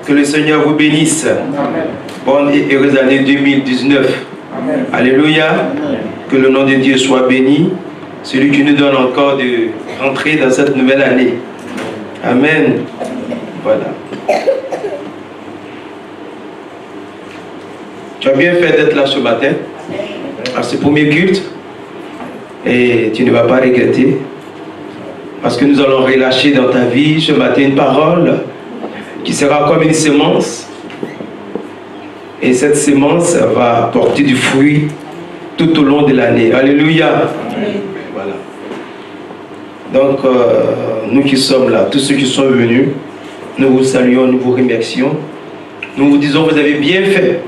Que le Seigneur vous bénisse. Bonne et heureuse année 2019. Amen. Alléluia. Amen. Que le nom de Dieu soit béni. Celui qui nous donne encore de rentrer dans cette nouvelle année. Amen. Voilà. Tu as bien fait d'être là ce matin, à ce premier culte, et tu ne vas pas regretter, parce que nous allons relâcher dans ta vie ce matin une parole qui sera comme une sémence, et cette sémence va porter du fruit tout au long de l'année. Alléluia. Voilà. Donc, nous qui sommes là, tous ceux qui sont venus, nous vous saluons, nous vous remercions. Nous vous disons, vous avez bien fait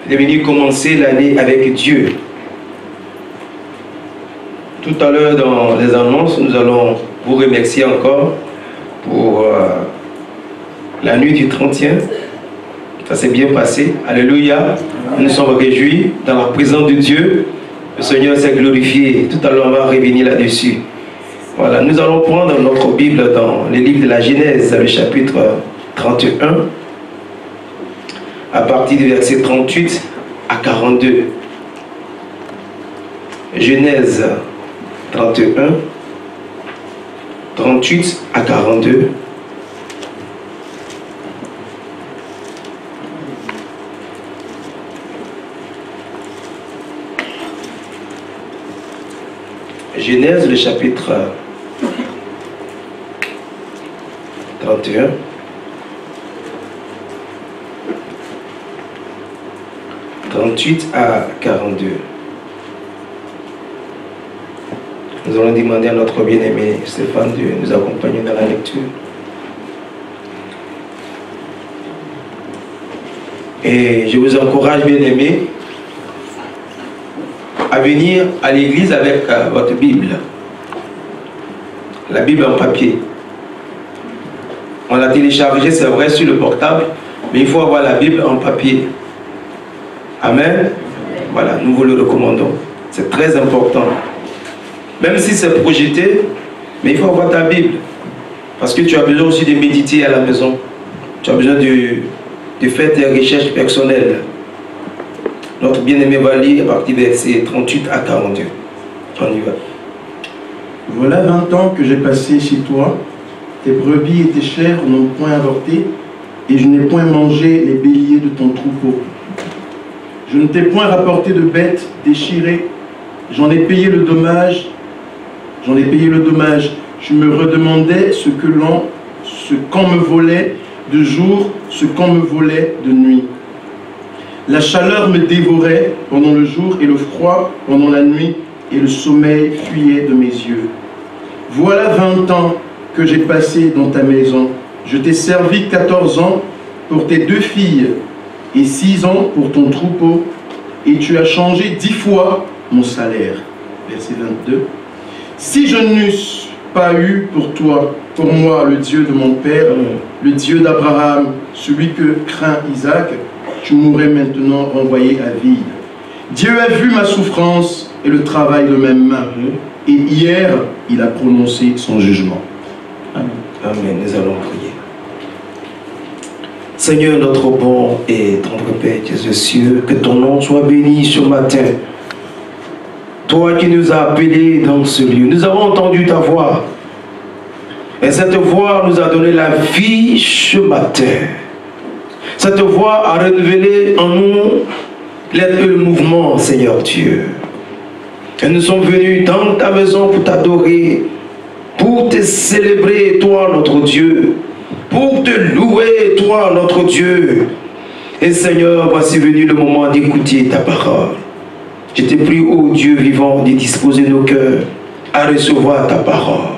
de venir commencer l'année avec Dieu. Tout à l'heure, dans les annonces, nous allons vous remercier encore pour la nuit du 31. Ça s'est bien passé. Alléluia. Nous nous sommes réjouis dans la présence de Dieu. Le Seigneur s'est glorifié. Tout à l'heure, on va revenir là-dessus. Voilà, nous allons prendre notre Bible dans le livre de la Genèse, le chapitre 31, à partir du verset 38 à 42. Genèse 31, 38 à 42. Genèse, le chapitre 31. « 38 à 42. Nous allons demander à notre bien-aimé Stéphane de nous accompagner dans la lecture. Et je vous encourage, bien-aimés, à venir à l'église avec votre Bible. La Bible en papier. On l'a téléchargée, c'est vrai, sur le portable, mais il faut avoir la Bible en papier. Amen. Voilà, nous vous le recommandons. C'est très important. Même si c'est projeté, mais il faut avoir ta Bible. Parce que tu as besoin aussi de méditer à la maison. Tu as besoin de faire tes recherches personnelles. Notre bien-aimé va lire à partir des versets 38 à 42. On y va. Voilà 20 ans que j'ai passé chez toi. Tes brebis et tes chèvres n'ont point avorté, et je n'ai point mangé les béliers de ton troupeau. Je ne t'ai point rapporté de bêtes déchirées. J'en ai payé le dommage. Je me redemandais ce qu'on me volait de jour, ce qu'on me volait de nuit. La chaleur me dévorait pendant le jour et le froid pendant la nuit, et le sommeil fuyait de mes yeux. Voilà 20 ans que j'ai passé dans ta maison. Je t'ai servi 14 ans pour tes 2 filles et 6 ans pour ton troupeau, et tu as changé 10 fois mon salaire. Verset 22. Si je n'eusse pas eu pour moi, le Dieu de mon père, le Dieu d'Abraham, celui que craint Isaac, tu m'aurais maintenant renvoyé à vide. Dieu a vu ma souffrance et le travail de mes mains, et hier, il a prononcé son jugement. Amen. Amen. Nous allons prier. Seigneur, notre bon et tendre Père Dieu des cieux, que ton nom soit béni ce matin. Toi qui nous as appelés dans ce lieu, nous avons entendu ta voix. Et cette voix nous a donné la vie ce matin. Cette voix a révélé en nous le mouvement, Seigneur Dieu. Et nous sommes venus dans ta maison pour t'adorer, pour te célébrer, toi notre Dieu, pour te louer, toi notre Dieu. Et Seigneur, voici venu le moment d'écouter ta parole. Je te prie, ô Dieu vivant, de disposer nos cœurs à recevoir ta parole.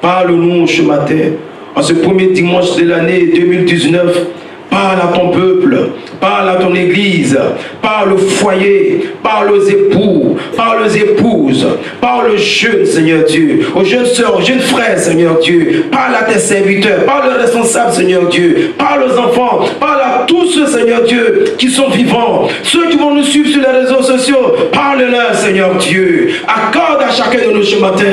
Parle-nous ce matin, en ce premier dimanche de l'année 2019, parle à ton peuple, parle à ton église, par le foyer, par les époux, par les épouses, par le jeune, Seigneur Dieu, aux jeunes sœurs, aux jeunes frères, Seigneur Dieu, parle à tes serviteurs, parle aux responsables, Seigneur Dieu, parle aux enfants, parle à tous ceux, Seigneur Dieu, qui sont vivants, ceux qui vont nous suivre sur les réseaux sociaux, parle-leur, Seigneur Dieu, accorde à chacun de nous ce matin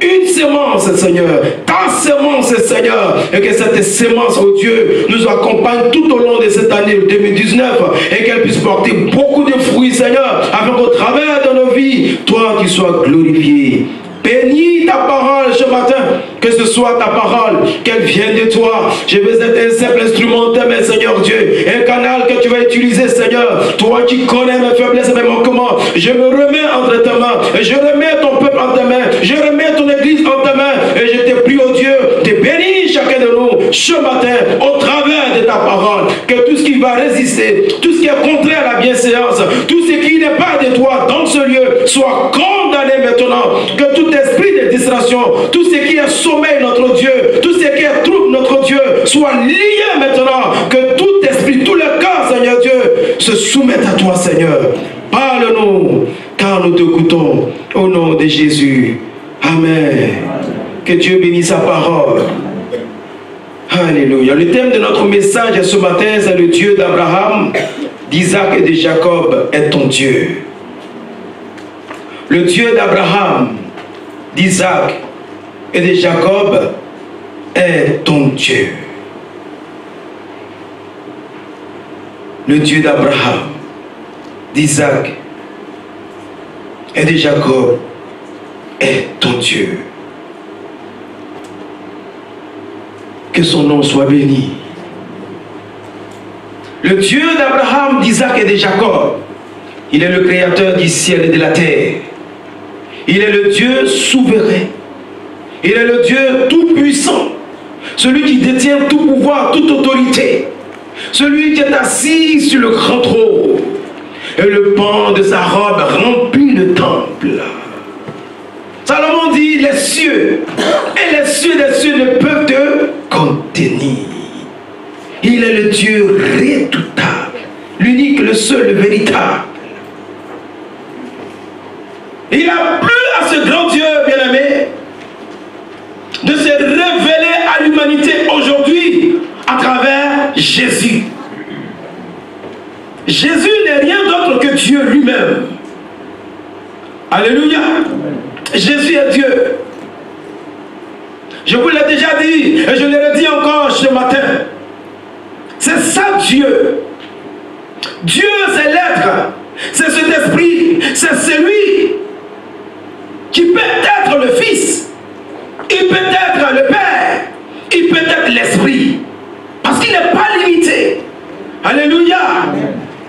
une sémence, Seigneur, ta sémence, Seigneur, et que cette sémence, oh Dieu, nous accompagne tout au long de cette année 2019 et qu'elle puisse porter beaucoup de fruits, Seigneur, afin qu'au travers de nos vies, toi tu sois glorifié. Bénis ta parole ce matin, que ce soit ta parole, qu'elle vienne de toi. Je veux être un simple instrument, mais Seigneur Dieu, un canal que tu vas utiliser, Seigneur. Toi qui connais mes faiblesses et mes manquements, je me remets entre tes mains, et je remets ton peuple en tes mains, je remets ton église en tes mains, et je te prie, oh Dieu, de bénir chacun de nous ce matin, au travers de ta parole, que tout ce qui va résister, tout ce qui est contraire à la bienséance, tout ce qui n'est pas de toi dans ce lieu, soit condamné maintenant, que tout esprit de distraction, tout ce qui est sommeil, notre Dieu, tout ce qui est trouble, notre Dieu, soit lié maintenant, que tout esprit, tout le corps, Seigneur Dieu, se soumette à toi, Seigneur. Parle-nous, car nous t'écoutons, au nom de Jésus. Amen. Que Dieu bénisse sa parole. Alléluia. Le thème de notre message ce matin, c'est le Dieu d'Abraham, d'Isaac et de Jacob est ton Dieu. Le Dieu d'Abraham, d'Isaac et de Jacob est ton Dieu. Le Dieu d'Abraham, d'Isaac et de Jacob est ton Dieu. Que son nom soit béni. Le Dieu d'Abraham, d'Isaac et de Jacob, il est le créateur du ciel et de la terre. Il est le Dieu souverain. Il est le Dieu tout-puissant. Celui qui détient tout pouvoir, toute autorité. Celui qui est assis sur le grand trône. Et le pan de sa robe remplit le temple. Salomon dit, les cieux et les cieux des cieux ne peuvent te contenir. Il est le Dieu redoutable, l'unique, le seul, le véritable. Il a plu à ce grand Dieu, bien-aimé, de se révéler à l'humanité aujourd'hui à travers Jésus. Jésus n'est rien d'autre que Dieu lui-même. Alléluia. Jésus est Dieu. Je vous l'ai déjà dit et je le redis encore ce matin. C'est ça Dieu. Dieu, c'est l'être. C'est cet esprit. C'est celui qui peut être le Fils. Il peut être le Père. Il peut être l'Esprit. Parce qu'il n'est pas limité. Alléluia.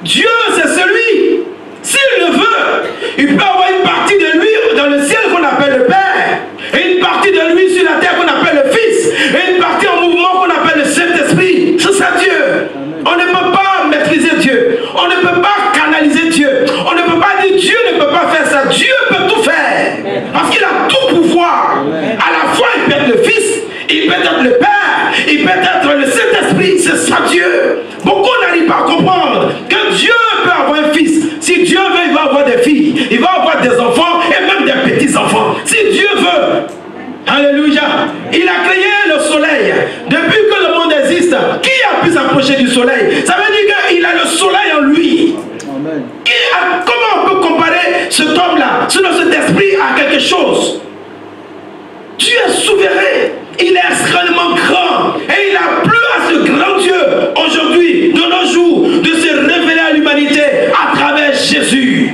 Dieu, c'est celui, s'il le veut, il peut avoir une partie de lui dans le ciel qu'on appelle le Père, et une partie de lui sur la terre qu'on appelle le Fils, et une partie en mouvement qu'on appelle le Saint-Esprit. C'est ça Dieu. On ne peut pas maîtriser Dieu. On ne peut pas canaliser Dieu. On ne peut pas dire Dieu ne peut pas faire ça. Dieu peut tout faire. Parce qu'il a tout pouvoir. À la fois, il peut être le Fils, il peut être le Père, il peut être le Saint-Esprit. C'est ça Dieu. Beaucoup n'arrivent pas à comprendre que Dieu peut avoir un fils. Si Dieu veut, il va avoir des filles. Il va avoir des enfants et même des petits-enfants. Si Dieu veut. Alléluia. Il a créé le soleil. Depuis que le monde existe, qui a pu s'approcher du soleil? Ça veut dire qu'il a le soleil en lui. Amen. Comment on peut comparer cet homme-là, cet esprit à quelque chose? Dieu est souverain. Il est extrêmement grand. Et il a plu à ce grand Dieu, aujourd'hui, de nos jours, de se révéler à l'humanité à travers Jésus.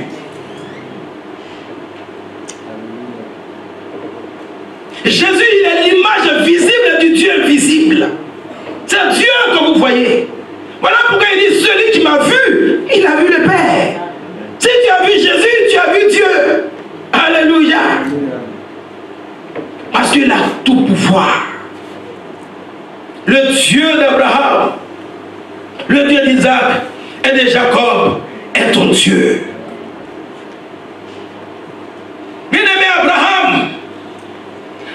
Jésus, il est l'image visible du Dieu invisible. C'est Dieu que vous voyez. Voilà pourquoi il dit, celui qui m'a vu, il a vu le Père. Si tu as vu Jésus, tu as vu Dieu. Alléluia. Parce qu'il a tout pouvoir. Le Dieu d'Abraham, le Dieu d'Isaac et de Jacob est ton Dieu. Bien-aimé, Abraham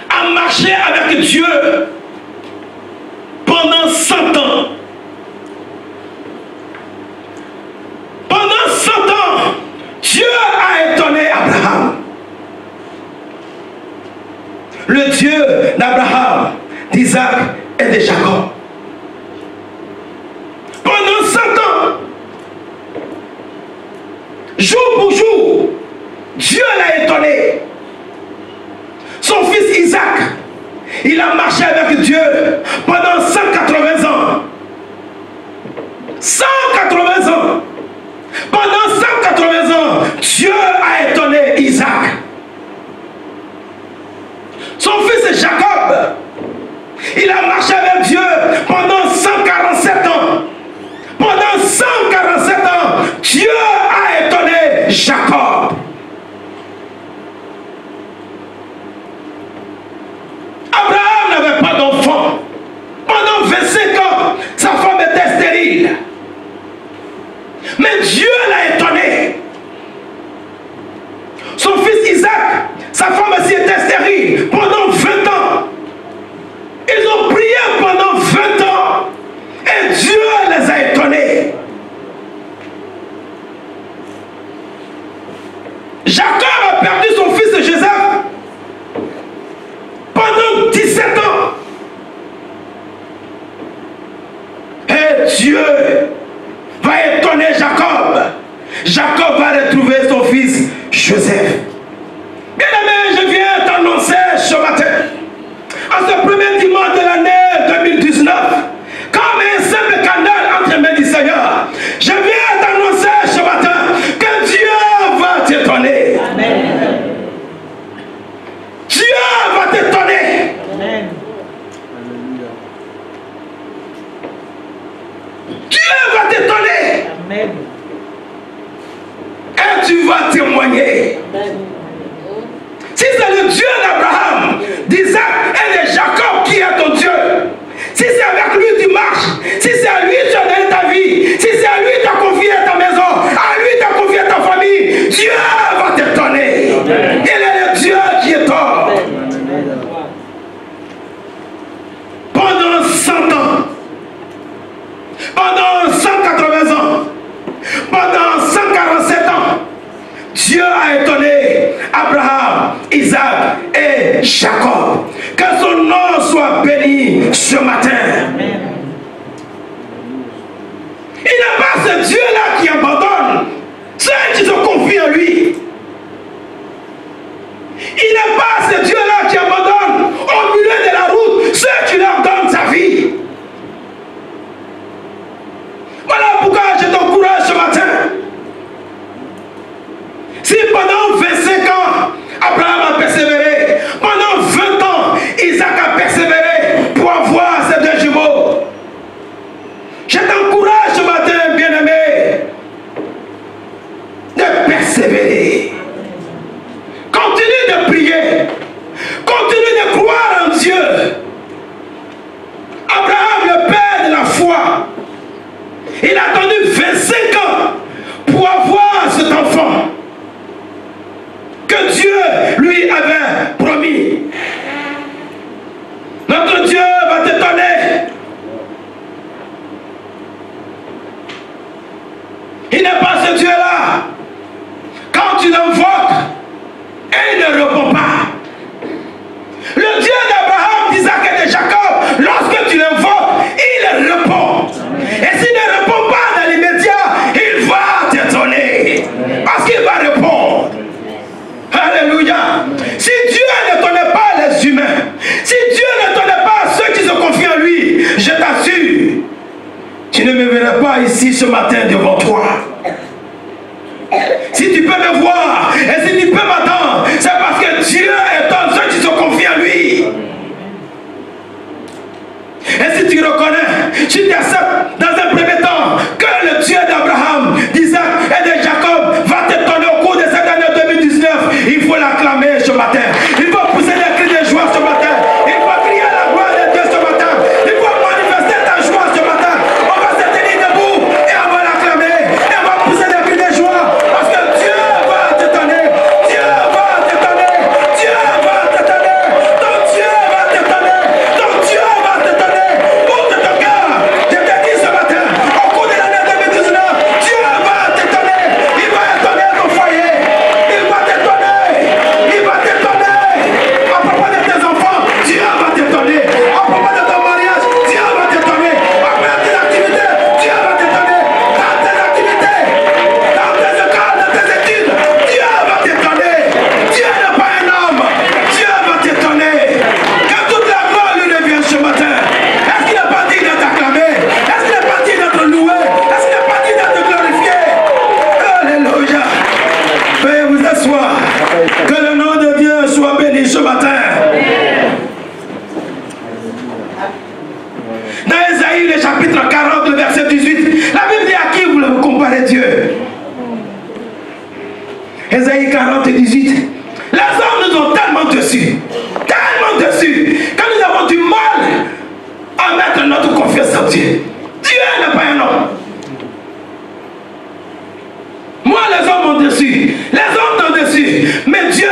a marché avec Dieu pendant 100 ans. Pendant 100 Dieu d'Abraham, d'Isaac et de Jacob. Pendant 100 ans, jour pour jour, Dieu l'a étonné. Son fils Isaac, il a marché avec Dieu pendant 180 ans. 180 ans. Pendant 180 ans, Dieu a étonné Isaac. Son fils Jacob, il a marché avec Dieu pendant 147 ans. Pendant 147 ans, Dieu a étonné Jacob. Abraham n'avait pas d'enfant. Pendant 25 ans, sa femme était stérile. Mais Dieu l'a étonné. Son fils Isaac, sa femme aussi était stérile pendant 20 ans. Ils ont prié pendant 20 ans et Dieu les a étonnés. Jacob a perdu son fils Joseph pendant 17 ans. Et Dieu va étonner Jacob. Jacob va retrouver son fils Joseph. Bien-aimé, je viens t'annoncer ce matin, en ce premier dimanche de l'année 2019, comme un simple canal entre les mains du Seigneur, je viens t'annoncer ce matin que Dieu va t'étonner. Dieu va t'étonner. Dieu va t'étonner. Et tu vas témoigner. Si c'est le Dieu d'Abraham, d'Isaac et de Jacob qui est ton Dieu, si c'est avec lui tu marches, si c'est à lui tu as donné ta vie, si c'est à lui tu as confié ta maison, à lui tu as confié ta famille, Dieu va t'étonner. Il est le Dieu qui est tort. Pendant 100 ans, pendant 180 ans, pendant 147 ans, Dieu a étonné Abraham, Isaac et Jacob. Que son nom soit béni ce matin. Il n'est pas ce Dieu-là qui abandonne ceux qui se confient en lui. Il n'est pas ce Dieu-là qui abandonne au milieu de la route ceux qui leur donnent sa vie. Voilà pourquoi je t'encourage ce matin. Si pendant 25 ans, Abraham a persévéré, pendant 20 ans, Isaac a persévéré pour avoir ces deux jumeaux, je t'encourage ce matin, bien-aimé, de persévérer. Continue de prier. Continue de croire en Dieu. Abraham, le père de la foi, il a attendu 25 ans pour avoir cet enfant que Dieu lui avait promis. Notre Dieu va t'étonner. Il n'est pas ce Dieu-là. Quand tu l'invoques, il ne répond pas. Le Dieu d'Abraham, d'Isaac et de Jacob, lorsque tu l'invoques, il répond. Et s'il ne répond pas dans l'immédiat, il va t'étonner. Parce qu'il va répondre. Alléluia. Si Dieu n'étonnait pas les humains, si Dieu n'étonnait pas ceux qui se confient en lui, je t'assure, tu ne me verrais pas ici ce matin devant toi. Si tu peux me voir et si tu peux m'attendre, c'est parce que Dieu étonne ceux qui se confient en lui. Et si tu reconnais, si tu acceptes dans un premier temps que le Dieu d'Abraham, d'Isaac et de Jacob va t'étonner au cours de cette année 2019, il faut l'acclamer ce matin. Il faut pousser des cris de joie ce matin. Il faut crier à la gloire de Dieu ce matin. Il faut manifester ta joie ce matin. On va se tenir debout et on va l'acclamer. Et on va pousser des cris de joie. Parce que Dieu va t'étonner. Dieu va t'étonner. Dieu va t'étonner. Ton Dieu va t'étonner. Ton Dieu va t'étonner. Ouvre ton cœur. Que le nom de Dieu soit béni ce matin. Dans Ésaïe, le chapitre 40, le verset 18, la Bible dit à qui vous comparez Dieu? Ésaïe 40 et 18. Les hommes nous ont tellement dessus, que nous avons du mal à mettre notre confiance en Dieu. Dieu n'est pas un homme. Moi, les hommes m'ont dessus, les hommes m'ont dessus, mais Dieu,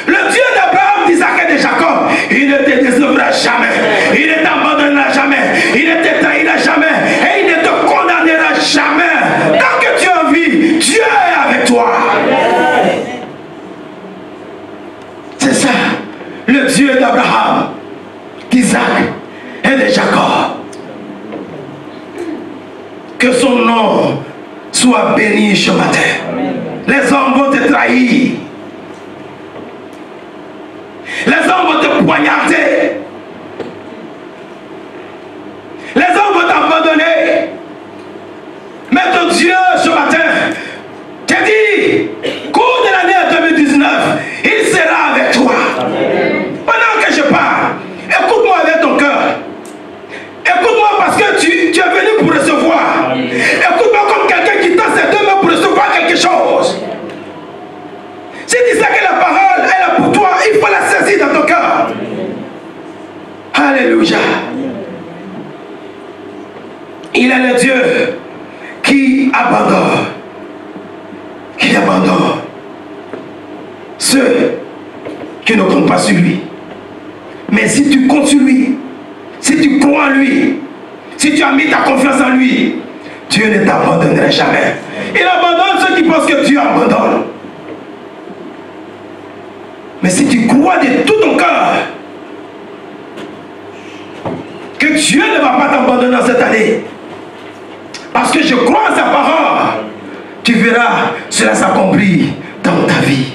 le Dieu d'Abraham, d'Isaac et de Jacob, il ne te décevra jamais, il ne t'abandonnera jamais, il ne te trahira jamais, et il ne te condamnera jamais. Tant que tu as vie, Dieu est avec toi. C'est ça, le Dieu d'Abraham, d'Isaac et de Jacob. Que son nom soit béni ce matin. Les hommes vont te trahir. Les hommes vont te poignarder. Les hommes vont t'abandonner. Mais ton Dieu ce matin te dit, cours de l'année 2019, il sera avec toi. Pendant que je parle, écoute-moi avec ton cœur. Écoute-moi parce que tu es venu pour recevoir. Écoute-moi comme quelqu'un qui tend ses deux mains pour recevoir quelque chose. Si tu sais que la parole est là pour toi, il faut la saisir dans ton cœur. Alléluia. Il est le Dieu qui abandonne. Ceux qui ne comptent pas sur lui. Mais si tu comptes sur lui, si tu crois en lui, si tu as mis ta confiance en lui, Dieu ne t'abandonnera jamais. Il abandonne ceux qui pensent que Dieu abandonne. Mais si tu crois de tout ton cœur que Dieu ne va pas t'abandonner cette année, parce que je crois en sa parole, tu verras cela s'accomplir dans ta vie.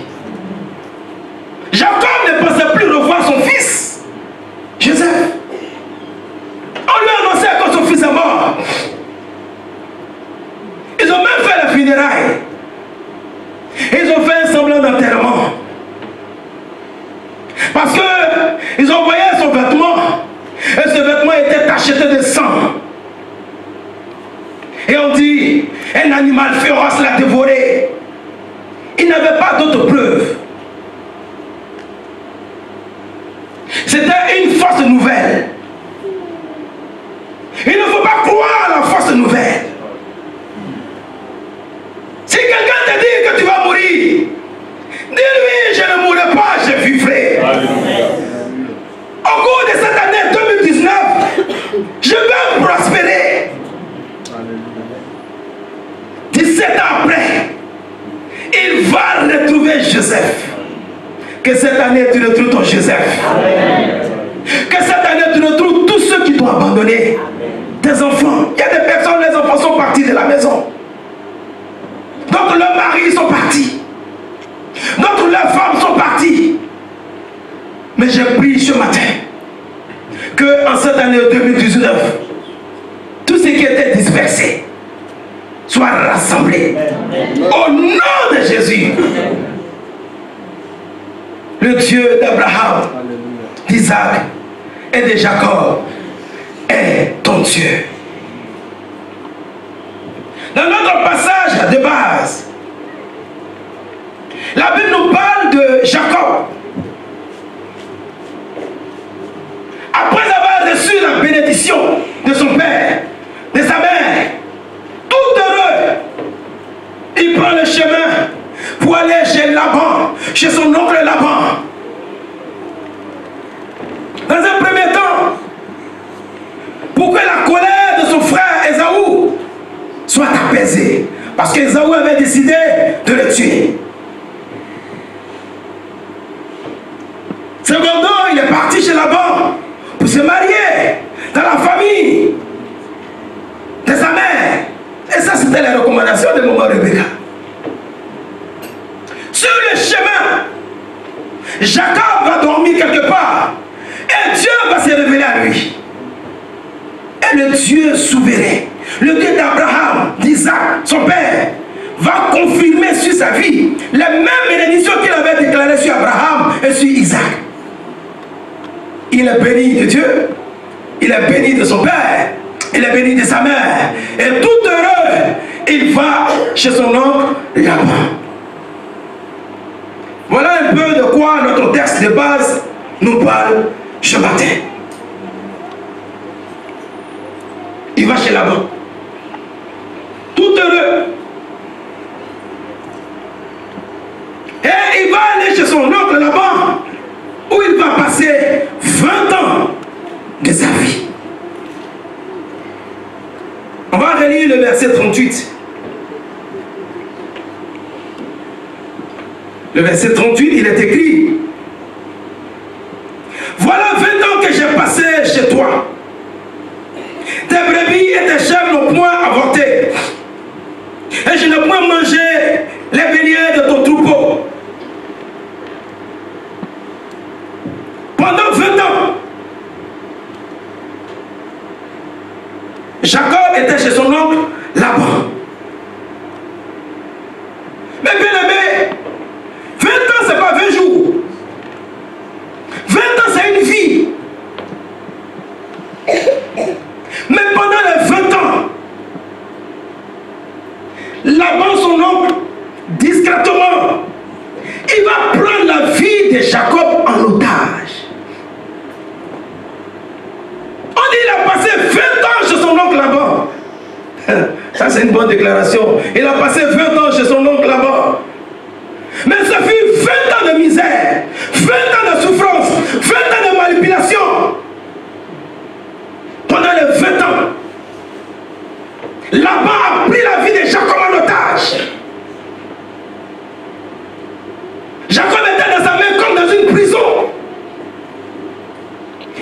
Jacob ne pensait plus revoir son fils, Joseph. On lui a annoncé que son fils est mort. Ils ont même fait la funéraille. Ils ont fait un semblant d'enterrement. Parce qu'ils ont envoyé son vêtement. Et ce vêtement était tacheté de sang. Et on dit, un animal féroce l'a dévoré. Il n'avait pas d'autre preuve. C'était une fausse nouvelle. Il ne faut pas croire à la fausse nouvelle. Si quelqu'un te dit que tu vas mourir, dis-lui, je ne mourrai pas, je vivrai. Au cours de cette année 2019, je vais prospérer. 17 ans après, il va retrouver Joseph. Que cette année tu retrouves ton Joseph. Que cette année tu retrouves tous ceux qui t'ont abandonné. Tes enfants. Il y a des personnes, les enfants sont partis de la maison. D'autres, leurs maris sont partis. D'autres, leurs femmes sont parties. Mais j'ai prié ce matin que en cette année 2019, tout ce qui était dispersé soit rassemblé. Au nom de Jésus. Le Dieu d'Abraham, d'Isaac et de Jacob est ton Dieu. Dans notre passage de base, la Bible nous parle de Jacob. Après avoir reçu la bénédiction de son père, de sa mère, tout heureux, il prend le chemin pour aller chez Laban, chez son oncle Laban. Dans un premier temps, pour que la colère de son frère Ésaü soit apaisée, parce qu'Ésaü avait décidé de le tuer. Secondo, il est parti chez Laban pour se marier dans la famille de sa mère. Et ça, c'était la recommandation de maman Rebecca. Sur le chemin, Jacob va dormir quelque part et Dieu va se révéler à lui. Et le Dieu souverain, le Dieu d'Abraham, d'Isaac, son père, va confirmer sur sa vie les mêmes bénédictions qu'il avait déclarées sur Abraham et sur Isaac. Il est béni de Dieu, il est béni de son père, il est béni de sa mère. Et tout heureux, il va chez son oncle Laban. Voilà un peu de quoi notre texte de base nous parle ce matin. Il va chez Laban. Tout heureux. Et il va aller chez son oncle Laban, où il va passer 20 ans de sa vie. On va relire le verset 38. Le verset 38, il est écrit: voilà 20 ans que j'ai passé chez toi. Tes brebis et tes chèvres n'ont point avorté. Et je n'ai point mangé les béliers de ton troupeau. Pendant 20 ans, Jacob était chez son oncle Laban. Mais bien aimé, 20 ans, ce n'est pas 20 jours. 20 ans, c'est une vie. Mais pendant les 20 ans, Laban, son oncle, discrètement, il va prendre la vie de Jacob en otage. On dit qu'il a passé 20 ans chez son oncle Laban. Ça, c'est une bonne déclaration. Il a passé 20 ans chez son oncle Laban. Mais ça fut 20 ans de misère, 20 ans de souffrance, 20 ans de manipulation. Pendant les 20 ans, Laban a pris la vie de Jacob en otage. Jacob était dans sa main comme dans une prison.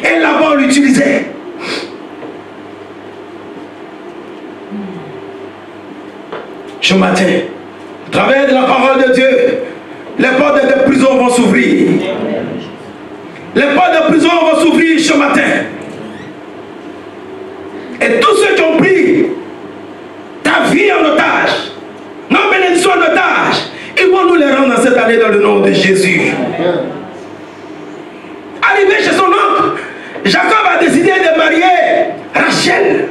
Et Laban l'utilisait. Ce matin, au travers de la parole de Dieu, les portes de prison vont s'ouvrir. Les portes de prison vont s'ouvrir ce matin. Et tous ceux qui ont pris ta vie en otage, nos bénédictions en otage, ils vont nous les rendre dans cette année dans le nom de Jésus. Arrivé chez son oncle, Jacob a décidé de marier Rachel,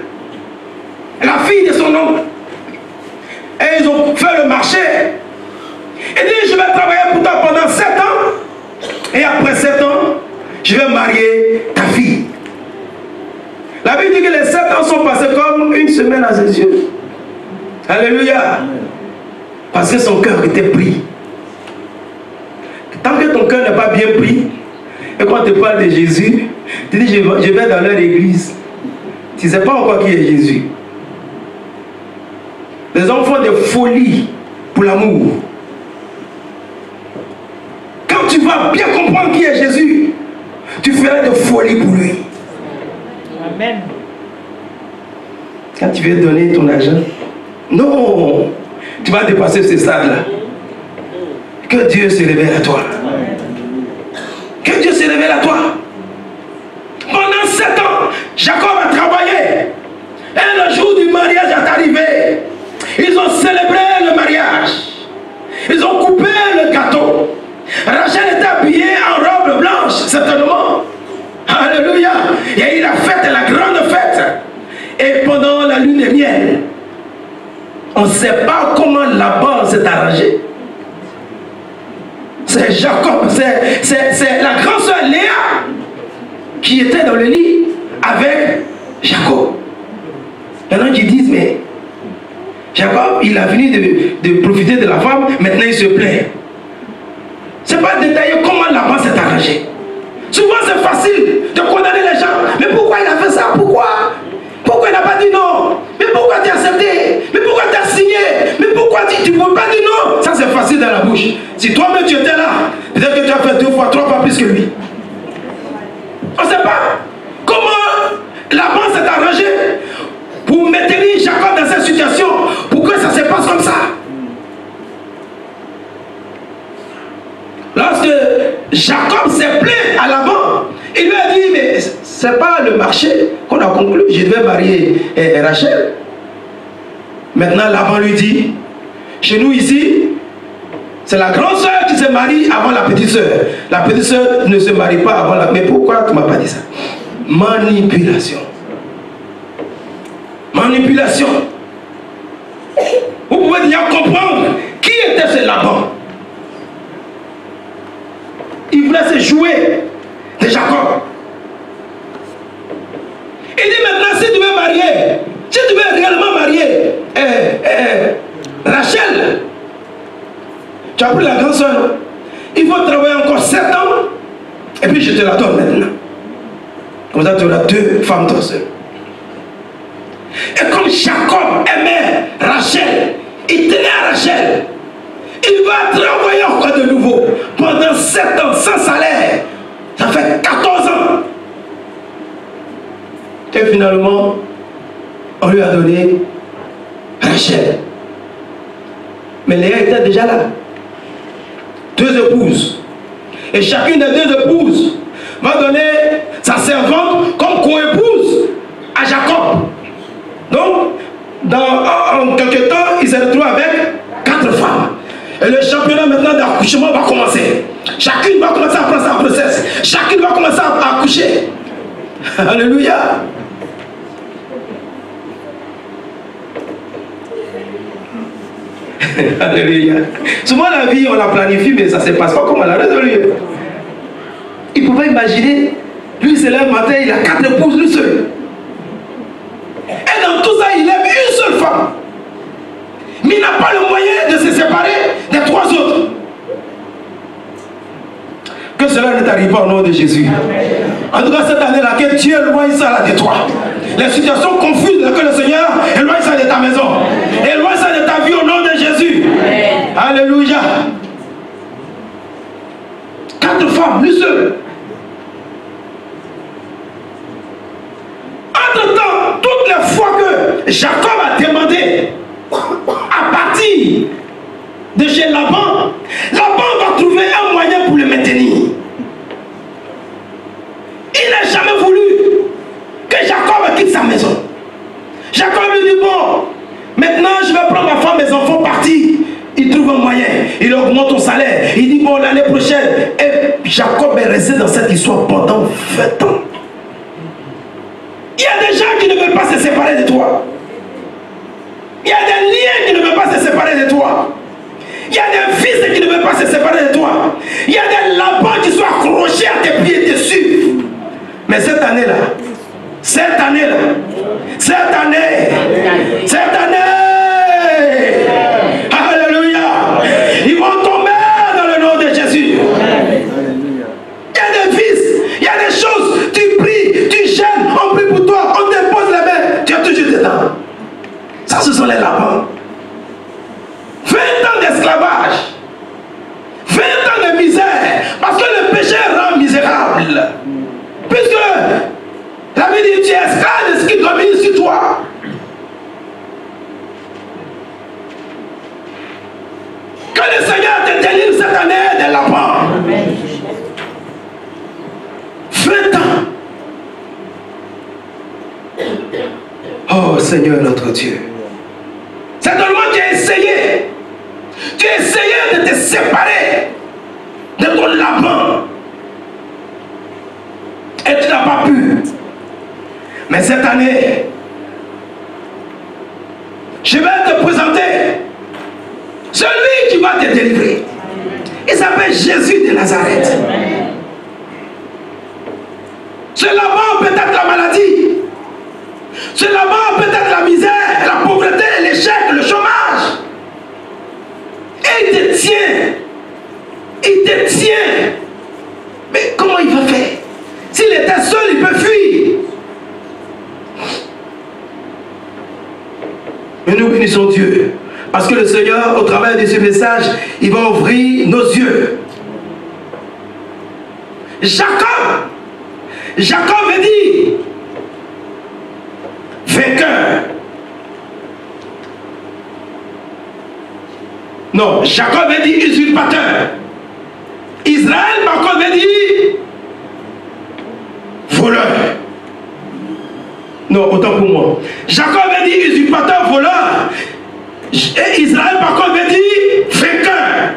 la fille de son oncle. Et ils ont fait le marché. Il dit: je vais travailler pour toi pendant 7 ans. Et après 7 ans, je vais marier ta fille. La Bible dit que les 7 ans sont passés comme une semaine à ses yeux. Alléluia. Parce que son cœur était pris. Tant que ton cœur n'est pas bien pris, et quand tu parles de Jésus, tu dis: je vais dans leur église. Tu ne sais pas encore qui est Jésus. Les hommes font des folies pour l'amour. Quand tu vas bien comprendre qui est Jésus, tu feras des folies pour lui. Amen. Quand tu veux donner ton argent, non, tu vas dépasser ce stade-là. Que Dieu se révèle à toi. Que Dieu se révèle à toi. Pendant 7 ans, Jacob a travaillé. Et le jour du mariage est arrivé. Ils ont célébré le mariage. Ils ont coupé le gâteau. Rachel était habillée en robe blanche, certainement. Alléluia. Et il a fait la grande fête. Et pendant la lune de miel, on ne sait pas comment Laban s'est arrangé. C'est Jacob, c'est la grande soeur Léa qui était dans le lit avec Jacob. Maintenant ils disent: mais Jacob, il a fini de profiter de la femme, maintenant il se plaint. C'est pas détaillé comment Laban s'est arrangé. Souvent c'est facile de condamner les gens. Mais pourquoi il a fait ça? Pourquoi il n'a pas dit non? Mais pourquoi tu as accepté? Mais pourquoi tu as signé? Mais pourquoi tu ne peux pas dire non? Ça c'est facile dans la bouche. Si toi-même tu étais là, peut-être que tu as fait 2 fois, 3 fois plus que lui. On ne sait pas comment Laban s'est arrangé pour maintenir Jacob dans cette situation, pour que ça se passe comme ça. Lorsque Jacob s'est plaint à Laban, il lui a dit: mais c'est pas le marché qu'on a conclu, je devais marier Rachel. Maintenant Laban lui dit: chez nous ici, C'est la grande soeur qui se marie avant la petite soeur. La petite soeur ne se marie pas avant la... Mais pourquoi tu ne m'as pas dit ça? Manipulation. Manipulation. Vous pouvez déjà comprendre qui était ce Laban. Il voulait se jouer de Jacob. Il dit maintenant, si tu veux marier, si tu veux réellement marier Rachel, tu as pris la grande soeur, il faut travailler encore 7 ans, et puis je te la donne maintenant. Comme ça, tu auras 2 femmes toi seul. Et comme Jacob aimait Rachel, il tenait à Rachel, il va travailler encore de nouveau pendant 7 ans sans salaire. Ça fait 14 ans. Et finalement, on lui a donné Rachel. Mais Léa était déjà là. 2 épouses. Et chacune des 2 épouses va donner sa servante comme co-épouse à Jacob. Donc, en quelque temps, il s'est retrouvé avec 4 femmes. Et le championnat maintenant d'accouchement va commencer. Chacune va commencer à prendre sa grossesse. Chacune va commencer à accoucher. Alléluia. Alléluia. Souvent la vie, on la planifie, mais ça ne se passe pas comme on l'a résolu. Il ne peut pas imaginer. Lui, c'est là le matin, il a 4 épouses, lui seul. Et dans tout ça, il aime une seule femme. Mais il n'a pas le moyen de se séparer des 3 autres. Que cela ne t'arrive pas au nom de Jésus. En tout cas, cette année-là, que Dieu éloigne ça là de toi. Les situations confuses, que le Seigneur éloigne ça de ta maison. Éloigne ça de ta vie au nom de Jésus. Alléluia. 4 femmes, lui seul. Entre-temps, toutes les fois que Jacob a demandé à partir de chez Laban, Laban va trouver un moyen pour le maintenir. Il n'a jamais voulu que Jacob quitte sa maison. Jacob lui dit, bon, maintenant je vais prendre ma femme, mes enfants, partir. Il trouve un moyen, il augmente son salaire. Il dit, bon, l'année prochaine. Et Jacob est resté dans cette histoire pendant 20 ans. Il y a des gens qui ne veulent pas se séparer de toi. Il y a des liens qui ne veulent pas se séparer de toi. Il y a des fils qui ne veulent pas se séparer de toi. Il y a des lapins qui sont accrochés à tes pieds dessus. Mais cette année-là, alléluia, ils vont tomber dans le nom de Jésus. Il y a des fils, il y a des choses, tu pries, tu gênes, on prie pour toi, on te pose les mains, tu es toujours dedans. Ça, ce sont les lapins. 20 ans d'esclavage, 20 ans de misère, parce que le péché rend misérable. Puisque la vie dit, tu es esclave de ce qui domine sur toi. Que le Seigneur te délivre cette année des lapins. 20 ans. Oh Seigneur notre Dieu. C'est tellement que tu as essayé. Tu as essayé de te séparer de ton lapin. Et tu n'as pas pu. Mais cette année, je vais te présenter celui qui va te délivrer. Il s'appelle Jésus de Nazareth. Cela-bas peut-être la maladie. Cela-bas peut-être la misère, la pauvreté, l'échec, le chômage. Et il te tient. Il te tient. Mais comment il va faire? S'il était seul, il peut fuir. Mais nous bénissons Dieu. Parce que le Seigneur, au travers de ce message, il va ouvrir nos yeux. Jacob veut dire vainqueur. Non, Jacob veut dire usurpateur. Israël, par contre, veut dire voleur. Non, autant pour moi. Jacob veut dire usurpateur, voleur. Et Israël, par contre, veut dire vainqueur.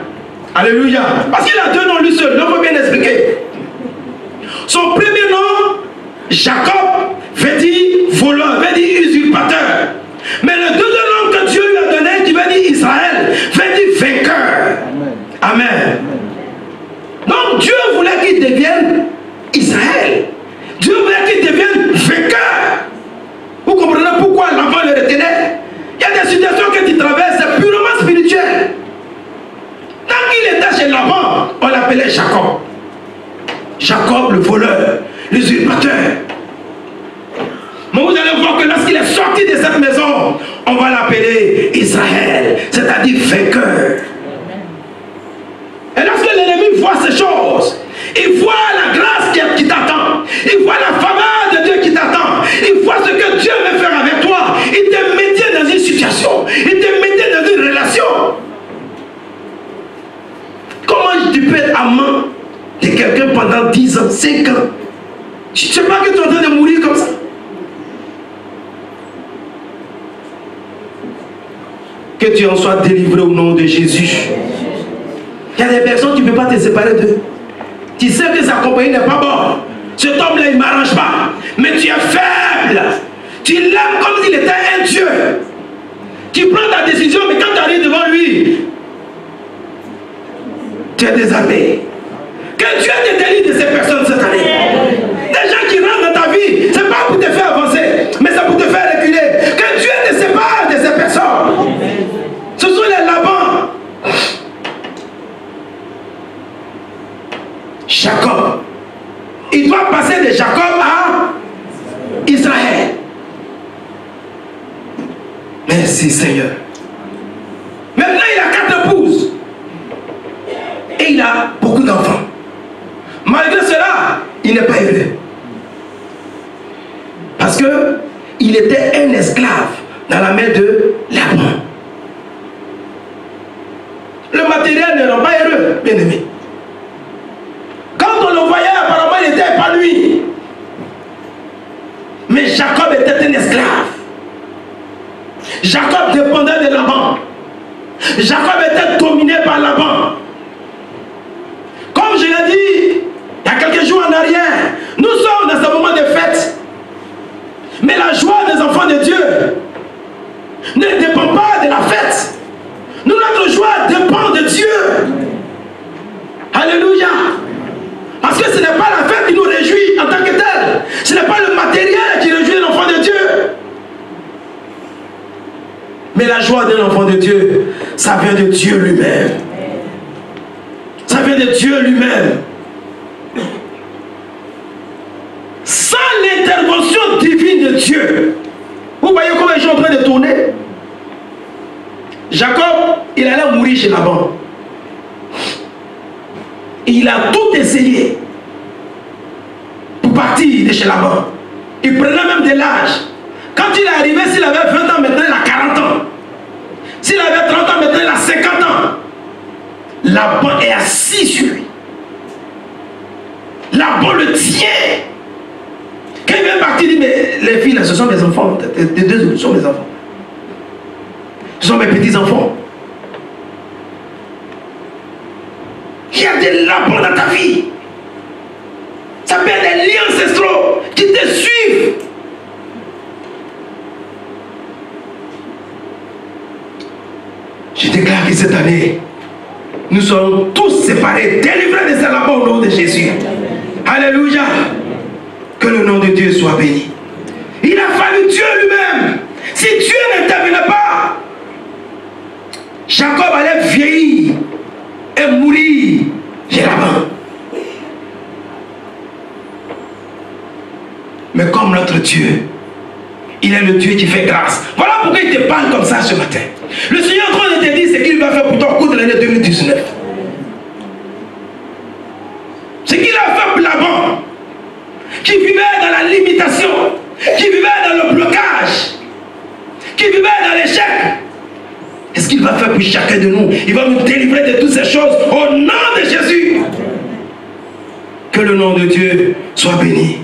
Alléluia. Parce qu'il a deux noms lui seul. Donc il faut bien expliquer. Son premier nom, Jacob, veut dire voleur, veut dire usurpateur. Mais le deuxième nom que Dieu lui a donné, qui veut dire Israël, veut dire vainqueur. Amen. Donc Dieu voulait qu'il devienne Israël. Dieu voulait qu'il devienne vainqueur. Vous comprenez pourquoi l'enfant le retenait? Il y a des situations que tu traverses, c'est purement spirituel. Tant qu'il était chez Laban, on l'appelait Jacob. Jacob le voleur, l'usurpateur. Mais vous allez voir que lorsqu'il est sorti de cette maison, on va l'appeler Israël, c'est-à-dire vainqueur. Et lorsque l'ennemi voit ces choses, il voit la grâce qui t'attend, il voit la faveur de Dieu qui t'attend, il voit ce que Dieu veut faire avec toi, il te mettait dans une situation, il te mettait dans une relation. Comment tu peux être amant de quelqu'un pendant 10 ans, 5 ans? Tu ne sais pas que tu es en train de mourir comme ça? Que tu en sois délivré au nom de Jésus. Il y a des personnes, tu ne peux pas te séparer d'eux. Tu sais que sa compagnie n'est pas bonne. Cet homme-là, il ne m'arrange pas. Mais tu es faible. Tu l'aimes comme s'il était un Dieu. Tu prends ta décision, mais quand tu arrives devant lui, tu es désarmé. Que Dieu te délivre de ces personnes cette année. Des gens qui rentrent dans ta vie, ce n'est pas pour te faire avancer, mais c'est pour te faire reculer. Que Dieu te sépare de ces personnes. Ce sont les Laban. Jacob. Il doit passer de Jacob à Israël. Merci Seigneur. Maintenant il a 4 épouses. Et il a beaucoup d'enfants. Malgré cela, il n'est pas heureux. Parce que il était un esclave dans la main de Laban. Le matériel ne rend pas heureux, bien aimé. Quand on le voyait, apparemment il était épanoui. Mais Jacob était un esclave. Jacob dépendait de Laban. Jacob était dominé par Laban. Comme je l'ai dit il y a quelques jours en arrière, nous sommes dans ce moment de fête. Mais la joie des enfants de Dieu ne dépend pas de la fête. Nous, notre joie dépend de Dieu. Alléluia. Parce que ce n'est pas la fête qui nous réjouit en tant que tel. Ce n'est pas le matériel qui réjouit l'enfant de Dieu. Mais la joie d'un enfant de Dieu, ça vient de Dieu lui-même. Ça vient de Dieu lui-même. Sans l'intervention divine de Dieu. Vous voyez comment ils sont en train de tourner? Jacob, il allait mourir chez Laban. Il a tout essayé pour partir de chez Laban. Il prenait même de l'âge. Quand il est arrivé, s'il avait 20 ans, maintenant il a 40 ans. S'il avait 30 ans, maintenant il a 50 ans. Laban est assis sur lui. Laban le tient. Quand il vient partir, il dit, mais les filles là, ce sont mes enfants. Les deux, ce sont mes enfants. Ce sont mes petits-enfants. Il y a des Labans dans ta vie. Ça peut être des liens ancestraux qui te suivent. Je déclare que cette année, nous serons tous séparés, délivrés de ces Labans au nom de Jésus. Alléluia. Que le nom de Dieu soit béni. Il a fallu Dieu lui-même. Si Dieu n'intervenait pas, Jacob allait vieillir et mourir chez Laban. Mais comme notre Dieu, il est le Dieu qui fait grâce. Voilà pourquoi il te parle comme ça ce matin. Le Seigneur est en train de te dire ce qu'il va faire pour toi au cours de l'année 2019. Ce qu'il a fait pour Laban, qui vivait dans la limitation, qui vivait dans le blocage, qui vivait dans l'échec. Est-ce qu'il va faire pour chacun de nous? Il va nous délivrer de toutes ces choses au nom de Jésus. Que le nom de Dieu soit béni.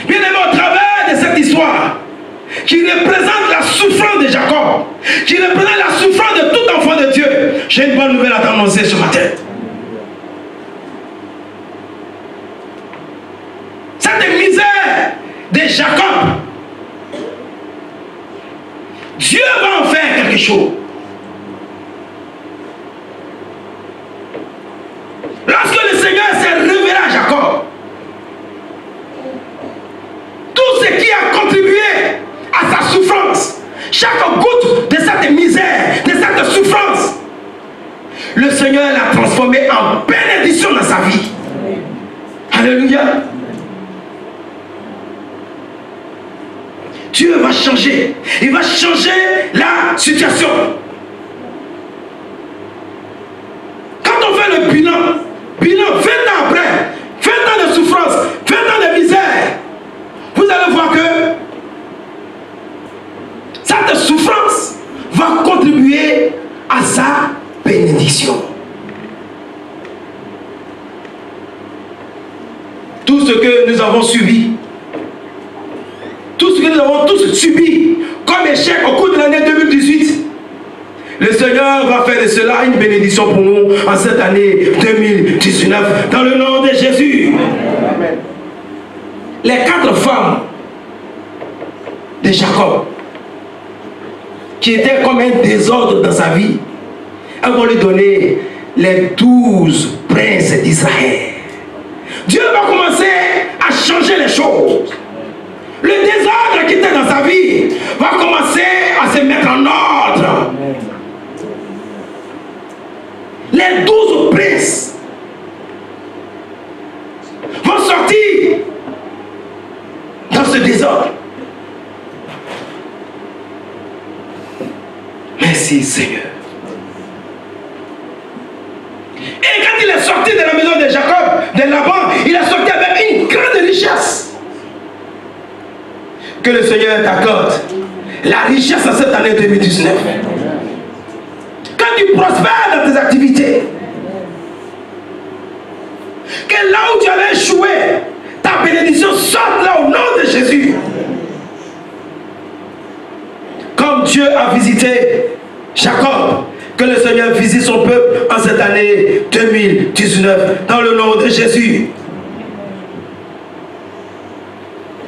Bien aimé, au travers de cette histoire qui représente la souffrance de Jacob, qui représente la souffrance de tout enfant de Dieu, j'ai une bonne nouvelle à t'annoncer ce matin. cette misère de Jacob, Dieu va en faire quelque chose. Lorsque le Seigneur s'est révélé à Jacob, tout ce qui a contribué à sa souffrance, chaque goutte de cette misère, de cette souffrance, le Seigneur l'a transformé en bénédiction dans sa vie. Alléluia. Dieu va changer. Il va changer la situation. Quand on fait le bilan 20 ans après, 20 ans de souffrance, 20 ans de misère, vous allez voir que cette souffrance va contribuer à sa bénédiction. Tout ce que nous avons subi, tout ce que nous avons tous subi comme échec au cours de l'année 2018, le Seigneur va faire de cela une bénédiction pour nous en cette année 2019, dans le nom de Jésus. Amen. Les 4 femmes de Jacob, qui étaient comme un désordre dans sa vie, elles vont lui donner les 12 princes d'Israël. Dieu va commencer à changer les choses. Le désordre qui était dans sa vie va commencer à se mettre en ordre. Les 12 princes vont sortir dans ce désordre. Merci Seigneur. Et quand il est sorti de la maison de Jacob, de Laban, il est sorti avec une grande richesse. Que le Seigneur t'accorde la richesse en cette année 2019. Quand tu prospères dans tes activités, que là où tu avais échoué, ta bénédiction sorte là au nom de Jésus. Comme Dieu a visité Jacob, que le Seigneur visite son peuple en cette année 2019, dans le nom de Jésus.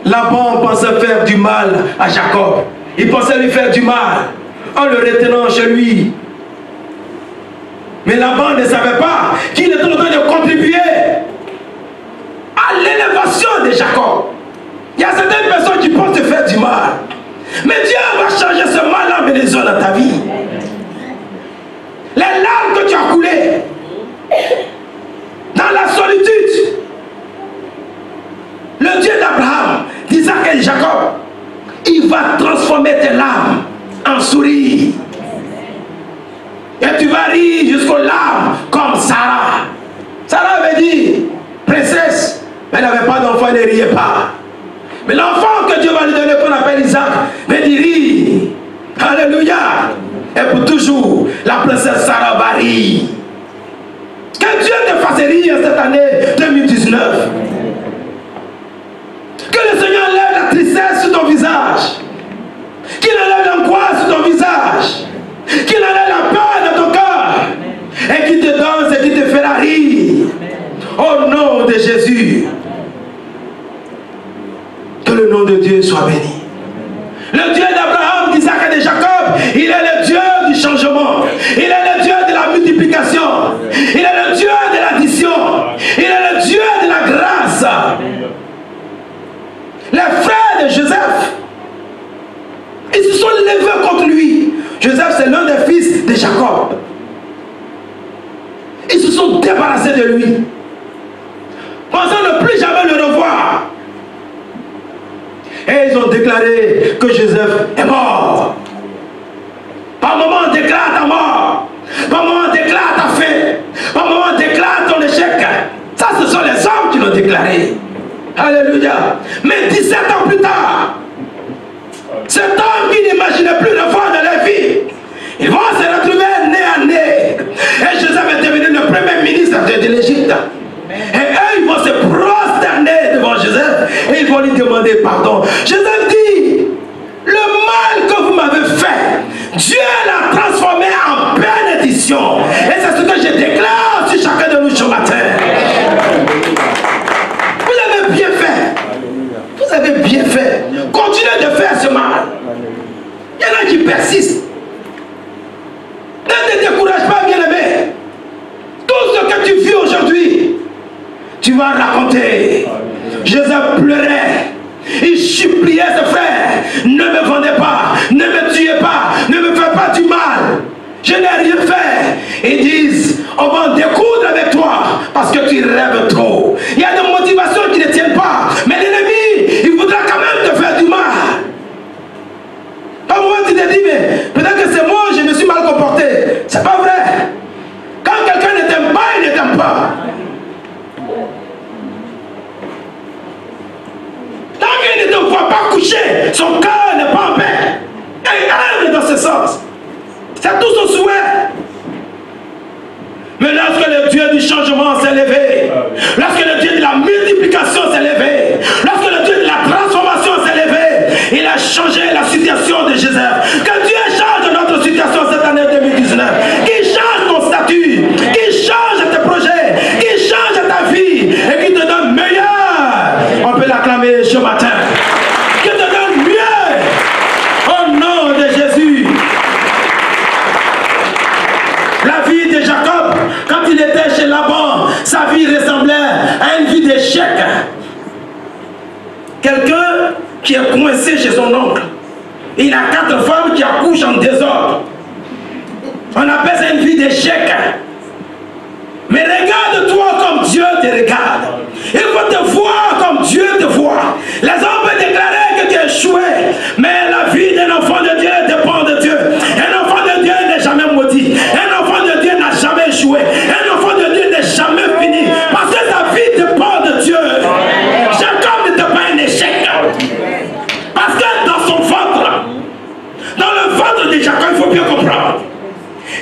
Laban pensait faire du mal à Jacob. Il pensait lui faire du mal en le retenant chez lui. Mais Laban ne savait pas qu'il était en train de contribuer à l'élévation de Jacob. Il y a certaines personnes qui pensent te faire du mal. Mais Dieu va changer ce mal en bénédiction dans ta vie. Les larmes que tu as coulées dans la solitude, le Dieu d'Abraham, d'Isaac et de Jacob, il va transformer tes larmes en sourire. Et tu vas rire jusqu'aux larmes comme Sarah. Sarah avait dit, princesse, mais elle n'avait pas d'enfant, elle ne riait pas. Mais l'enfant que Dieu va lui donner, qu'on appelle Isaac, mais il rit. Alléluia. Et pour toujours, la princesse Sarah va rire. Que Dieu te fasse rire cette année 2019. Que le Seigneur enlève la tristesse sur ton visage. Qu'il enlève l'angoisse sur ton visage. Qu'il enlève la peur dans ton cœur. Et qu'il te danse et qu'il te fera rire. Au nom de Jésus. Que le nom de Dieu soit béni. Le Dieu d'Abraham, d'Isaac et de Jacob, il est le Dieu du changement. Il est le Dieu de la multiplication. Il est le Dieu de l'addition. Il est le Dieu de la grâce. Les frères de Joseph, ils se sont levés contre lui. Joseph, c'est l'un des fils de Jacob. Ils se sont débarrassés de lui, pensant ne plus jamais le revoir. Et ils ont déclaré que Joseph est mort. Par moment, on déclare ta mort. Par moment, on déclare ta fin. Par moment, on déclare ton échec. Ça, ce sont les hommes qui l'ont déclaré. Alléluia. Mais 17 ans plus tard, cet homme qui n'imaginait plus le voir dans leur vie, ils vont se retrouver nez à nez. Et Joseph est devenu le premier ministre de l'Égypte. Et eux, ils vont se prosterner devant Joseph et ils vont lui demander pardon. Joseph dit, le mal que vous m'avez fait, Dieu l'a transformé en bénédiction. Et c'est ce que je déclare sur chacun de nous ce matin. Vous avez bien fait. Ils disent, on va en découdre avec toi parce que tu rêves trop. Il y a des motivations qui ne tiennent pas. Mais l'ennemi, il voudra quand même te faire du mal. Par moment, tu te dis, mais peut-être que c'est moi, je me suis mal comporté. C'est pas vrai. Quand quelqu'un ne t'aime pas, il ne t'aime pas. Tant qu'il ne te voit pas coucher, son cœur n'est pas en paix. Il rêve dans ce sens. C'est tout son souhait. Mais lorsque le Dieu du changement s'est levé, lorsque le Dieu de la multiplication s'est levé, lorsque le Dieu de la transformation s'est levé, il a changé la situation de Joseph. Que Dieu change notre situation cette année 2019. Qu'il change ton statut, qu'il change tes projets, qu'il change ta vie et qu'il te donne meilleur. On peut l'acclamer ce matin. Qu'il te donne mieux. Au nom de Jésus. La vie de Jacob, quand il était chez Laban, sa vie ressemblait à une vie d'échec. Quelqu'un qui est coincé chez son oncle. Il a 4 femmes qui accouchent en désordre. On appelle ça une vie d'échec. Mais regarde-toi comme Dieu te regarde. Il faut te voir comme Dieu te voit. Les hommes peuvent déclarer que tu es échoué. Mais la vie d'un enfant de Dieu dépend de Dieu. Un enfant de Dieu n'est jamais maudit. Un enfant de Dieu n'a jamais échoué. Un enfant de Dieu n'est jamais fini. Parce que sa vie dépend de Dieu. Jacob n'était pas un échec. Parce que dans son ventre, dans le ventre de Jacob, il faut bien comprendre.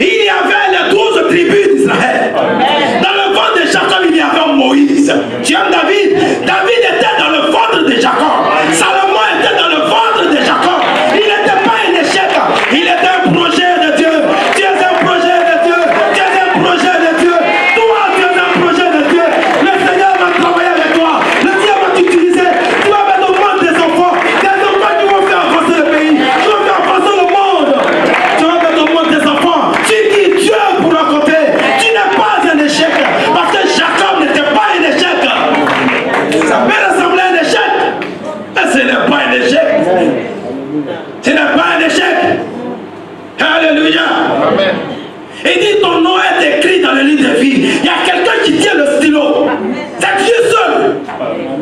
Il y avait les 12 tribus d'Israël. Dans le ventre de Jacob, il y avait Moïse. Tu aimes David? David était dans le ventre de Jacob. Salomon était dans le ventre de Jacob. Il n'était pas un échec. Il était un projet de Dieu. Tu es un projet de Dieu. Tu es un projet de Dieu. Toi, tu es un projet de Dieu. Le Seigneur va travailler avec toi. Le Seigneur va t'utiliser. Tu vas mettre au monde des enfants. Des enfants qui vont faire avancer le pays. Qui vont faire avancer le monde. Tu vas mettre au monde des enfants. Dieu pour raconter, tu n'es pas un échec, parce que Jacob n'était pas un échec. Ça peut ressembler à un échec, mais ce n'est pas un échec. Ce n'est pas un échec. Alléluia. Amen. Il dit ton nom est écrit dans le livre de vie. Il y a quelqu'un qui tient le stylo. C'est Dieu seul.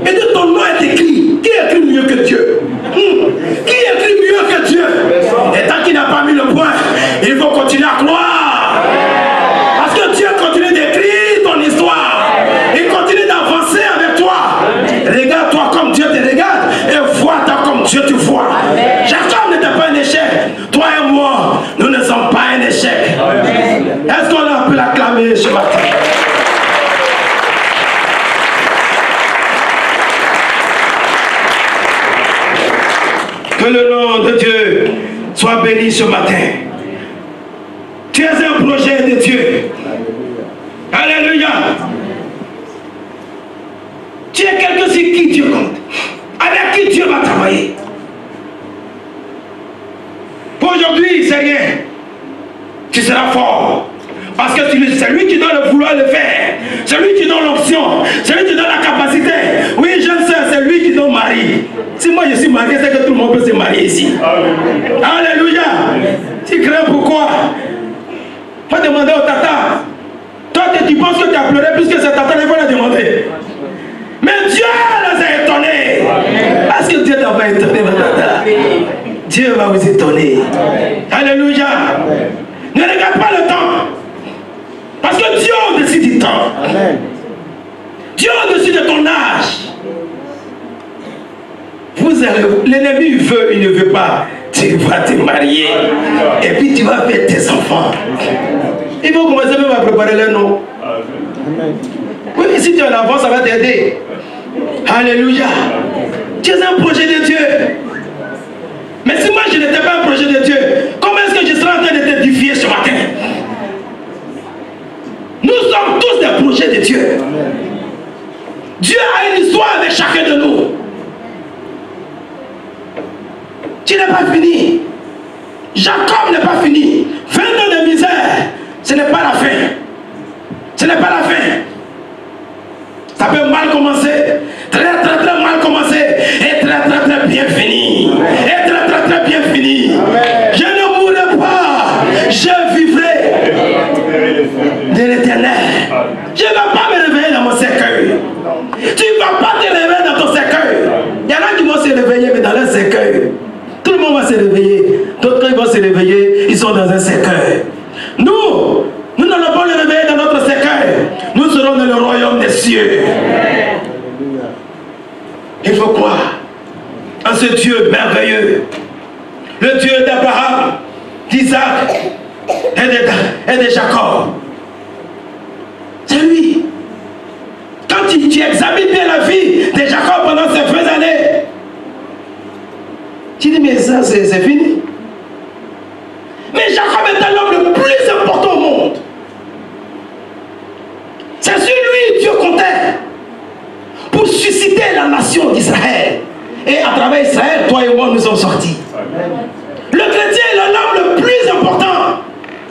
Il dit ton nom est écrit. Qui écrit mieux que Dieu? Qui écrit mieux que Dieu? Et tant qu'il n'a pas mis le point, il faut continuer à croire. Parce que Dieu continue d'écrire ton histoire. Il continue d'avancer avec toi. Regarde-toi comme Dieu te regarde et vois-toi comme Dieu te voit. Jacob n'était pas un échec. Toi et moi, nous ne sommes pas un échec. Est-ce qu'on peut l'acclamer ce matin? Que le nom de Dieu soit béni ce matin. Tu es un projet de Dieu. Alléluia. Tu es quelqu'un sur qui Dieu compte. Avec qui Dieu va travailler. Pour aujourd'hui, c'est rien. Tu seras fort. Parce que c'est lui qui donne le vouloir le faire. C'est lui qui donne l'option. C'est lui qui donne la capacité. Oui, jeune soeur, c'est lui qui donne mari. Si moi je suis marié, c'est que tout le monde peut se marier ici. Alléluia. Tu crains pourquoi? Faut demander au tata. Toi, tu penses que tu as pleuré puisque c'est tata, il faut la demander. Mais Dieu les a étonnés. Parce que Dieu t'a pas étonné, ma tata. Dieu va vous étonner. Alléluia. Ne regarde pas le temps. Parce que Dieu est au-dessus du temps. Dieu est au-dessus de ton âge. L'ennemi veut, il ne veut pas. Tu vas te marier. Et puis tu vas faire tes enfants. Il faut commencer même à préparer leur nom. Oui, si tu es en avance, ça va t'aider. Alléluia. Tu es un projet de Dieu. Mais si moi je n'étais pas un projet de Dieu, comment est-ce que je serais en train de t'édifier ce matin? Nous sommes tous des projets de Dieu. Dieu a une histoire avec chacun de nous. Tu n'es pas fini. Jacob n'est pas fini. 20 ans de misère, ce n'est pas la fin. Ce n'est pas la fin. Ça peut mal commencer, très mal commencer, et très bien fini. Et très bien fini. Je ne mourrai pas, je vivrai. Je ne vais pas me réveiller dans mon cercueil. Tu ne vas pas te réveiller dans ton cercueil. Il y en a qui vont se réveiller, mais dans leur cercueil. Tout le monde va se réveiller. D'autres, quand ils vont se réveiller, ils sont dans un cercueil. Nous n'allons pas le réveiller dans notre cercueil. Nous serons dans le royaume des cieux. Il faut croire en ce Dieu merveilleux. Le Dieu d'Abraham, d'Isaac et de Jacob. C'est lui. Quand tu examines bien la vie de Jacob pendant ces 20 années, tu dis mais ça c'est fini. Mais Jacob était l'homme le plus important au monde. C'est sur lui Dieu comptait pour susciter la nation d'Israël. Et à travers Israël, toi et moi nous sommes sortis. Amen. Le chrétien est l'homme le plus important.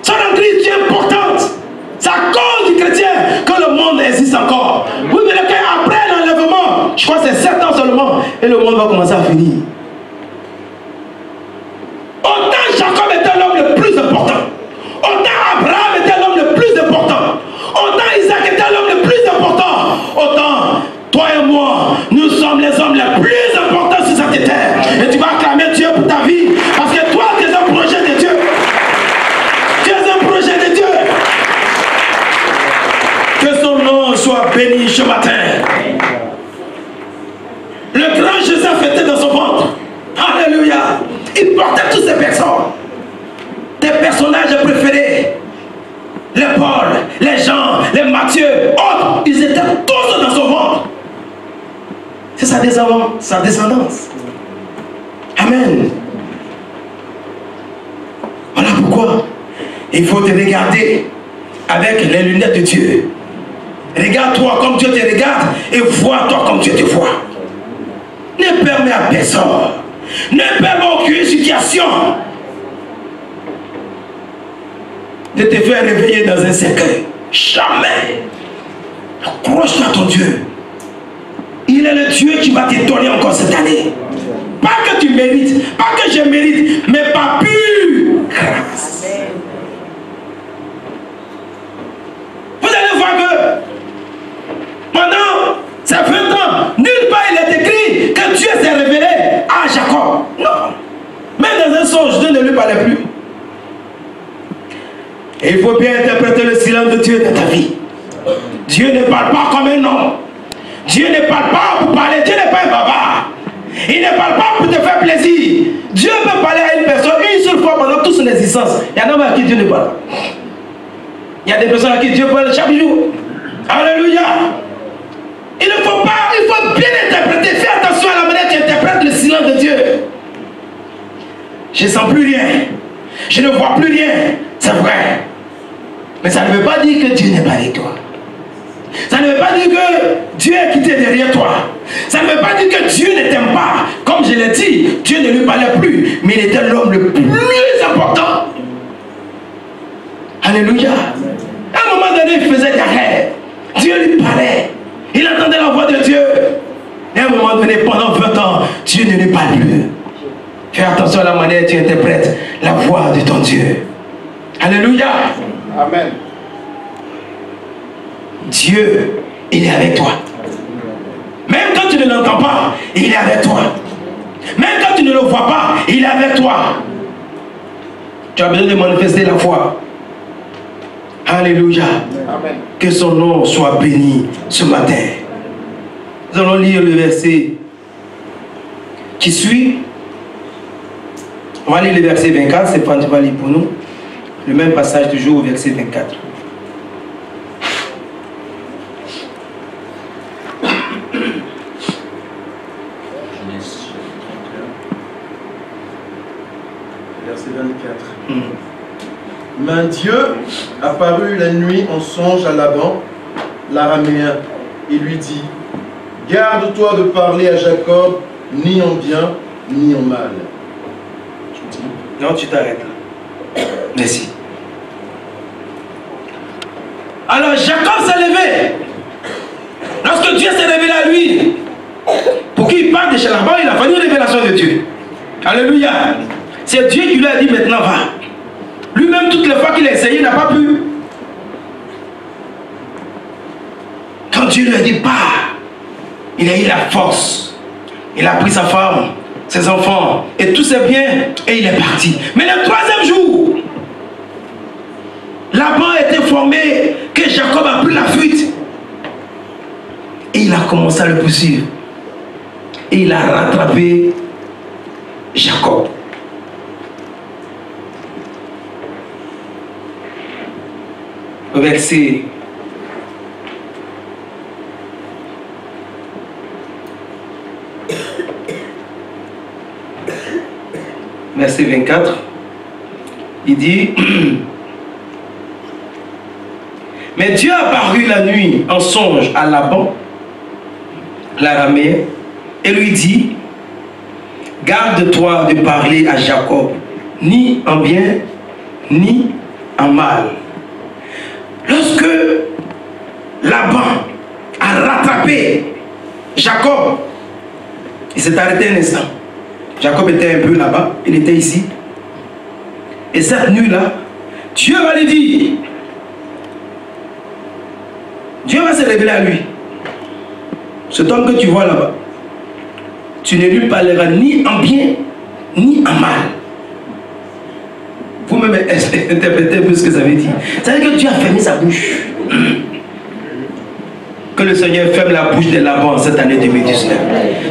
Son entrée est importante. C'est à cause du chrétien que le monde existe encore. Vous verrez qu'après l'enlèvement, je crois que c'est 7 ans seulement, et le monde va commencer à finir. Autant Jacob était l'homme le plus important, autant Abraham était l'homme le plus important, autant Isaac était l'homme le plus important, autant toi et moi, nous sommes les hommes les plus importants sur cette terre. Et tu vas acclamer Dieu pour ta vie, parce que toi, tu es un projet de Dieu. Tu es un projet de Dieu. Que son nom soit béni ce matin. Le grand Joseph était dans son ventre. Alléluia. Il portait toutes ces personnes. Tes personnages préférés. Les Paul, les Jean, les Matthieu, autres, ils étaient tous dans son ventre. C'est sa descendance. Amen. Voilà pourquoi il faut te regarder avec les lunettes de Dieu. Regarde-toi comme Dieu te regarde et vois-toi comme Dieu te voit. Ne permets à personne, ne permets aucune situation de te faire réveiller dans un cercueil. Jamais. Accroche-toi à ton Dieu. Il est le Dieu qui va te donner encore cette année. Pas que tu mérites, pas que je mérite, mais par pure grâce. Vous allez voir que pendant ces 20 ans, nulle part il est écrit que Dieu s'est révélé à Jacob. Non. Même dans un songe, Dieu ne lui parlait plus. Et il faut bien interpréter le silence de Dieu dans ta vie. Dieu ne parle pas comme un homme. Dieu ne parle pas pour parler. Dieu n'est pas un bavard. Il ne parle pas pour te faire plaisir. Dieu peut parler à une personne une seule fois pendant toute son existence. Il y en a à qui Dieu ne parle pas. Il y a des personnes à qui Dieu parle chaque jour. Alléluia. Il ne faut pas, il faut bien interpréter. Fais attention à la manière que tu interprètes le silence de Dieu. Je ne sens plus rien. Je ne vois plus rien. C'est vrai. Mais ça ne veut pas dire que Dieu n'est pas avec toi. Ça ne veut pas dire que Dieu est quitté derrière toi. Ça ne veut pas dire que Dieu ne t'aime pas. Comme je l'ai dit, Dieu ne lui parlait plus, mais il était l'homme le plus important. Alléluia. À un moment donné, il faisait des arrêts. Dieu lui parlait. Il entendait la voix de Dieu. Et à un moment donné, pendant 20 ans, Dieu ne lui parle plus. Fais attention à la manière dont tu interprètes la voix de ton Dieu. Alléluia. Amen. Dieu, il est avec toi. Même quand tu ne l'entends pas, il est avec toi. Même quand tu ne le vois pas, il est avec toi. Tu as besoin de manifester la foi. Alléluia. Amen. Que son nom soit béni ce matin. Nous allons lire le verset qui suit. On va lire le verset 24. C'est pas va lire pour nous. Le même passage toujours au verset 24. Verset 24. Mais Dieu apparut la nuit en songe à Laban, l'araméen, et lui dit: garde-toi de parler à Jacob, ni en bien, ni en mal. Non, tu t'arrêtes là. Merci. Alors Jacob s'est levé. Lorsque Dieu s'est révélé à lui, pour qu'il parte de chez Laban, il a fallu une révélation de Dieu. Alléluia. C'est Dieu qui lui a dit maintenant va. Lui-même, toutes les fois qu'il a essayé, il n'a pas pu. Dieu lui a dit, pars. Il a eu la force. Il a pris sa femme, ses enfants et tous ses biens et il est parti. Mais le troisième jour, Laban était formé que Jacob a pris la fuite. Et il a commencé à le poursuivre. Et il a rattrapé Jacob. Verset verset 24, il dit mais Dieu apparut la nuit en songe à Laban, l'araméen, et lui dit, garde-toi de parler à Jacob, ni en bien, ni en mal. Lorsque Laban a rattrapé Jacob, il s'est arrêté un instant. Jacob était un peu là-bas, il était ici. Et cette nuit-là, Dieu va lui dire, Dieu va se révéler à lui. Cet homme que tu vois là-bas, tu ne lui parleras ni en bien, ni en mal. Vous-même interprétez un peu ce que ça veut dire. Ça veut dire que Dieu a fermé sa bouche. Que le Seigneur ferme la bouche de Laban cette année 2019.